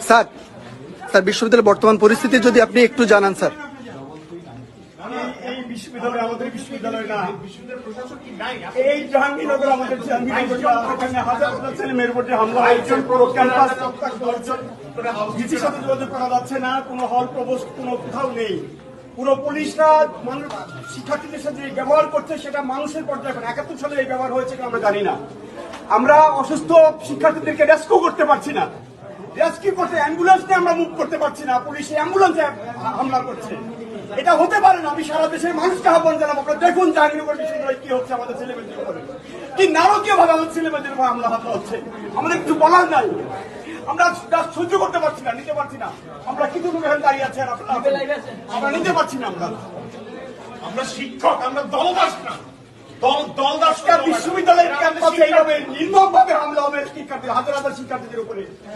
Sir sir বিশ্ববিদ্যালয়ের বর্তমান পরিস্থিতি যদি আপনি একটু জানান স্যার। এই বিশ্ববিদ্যালয় আমাদের বিশ্ববিদ্যালয় না, এই জাহাঙ্গীরনগর আমাদের জাহাঙ্গীরনগর, এখানে হাজার হাজার ছেলে মেয়ের উপর হামলা হয়েছে, পুরো ক্যাম্পাস ভিসির সাথে যোগাযোগ করা যাচ্ছে না, কোনো হল প্রবোস্ট কোনো কোথাও নেই। পুরো পুলিশরা মানুষ শিক্ষার্থীদের সাথে যে ব্যবহার করছে সেটা মানুষের পর্যায়ে 71 সালে এই ব্যবহার হয়েছে আমরা জানি না। আমরা অসুস্থ শিক্ষার্থীদেরকে রেস্কিউ করতে পারছি না, রেস্কিউ করতে অ্যাম্বুলেন্স নিয়ে আমরা মুভ করতে পারছি না, পুলিশ অ্যাম্বুলেন্সে হামলা করছে। এটা হতে পারে না। আমি সারা দেশের মানুষকে আহ্বান জানাবো, আপনারা দেখুন জাহাঙ্গীরনগর বিশ্ববিদ্যালয়ে কি হচ্ছে, আমাদের ছেলেমেয়েদের উপরে কি নারকীয় ভাবে আমাদের ছেলেমেয়েদের উপর হামলা হচ্ছে। আমাদের কিছু বলার নাই, আমরা সহ্য করতে পারছি না, নিতে পারছি না। আমরা কিছু লোক এখানে দাঁড়িয়ে আছে, আমরা নিতে পারছি না। আমরা শিক্ষক, আমরা দলদাস না, দলদাস বিশ্ববিদ্যালয়ের ক্যাম্পাসে এইভাবে নির্মমভাবে হামলা হবে শিক্ষার্থী, হাজার হাজার শিক্ষার্থীদের উপরে।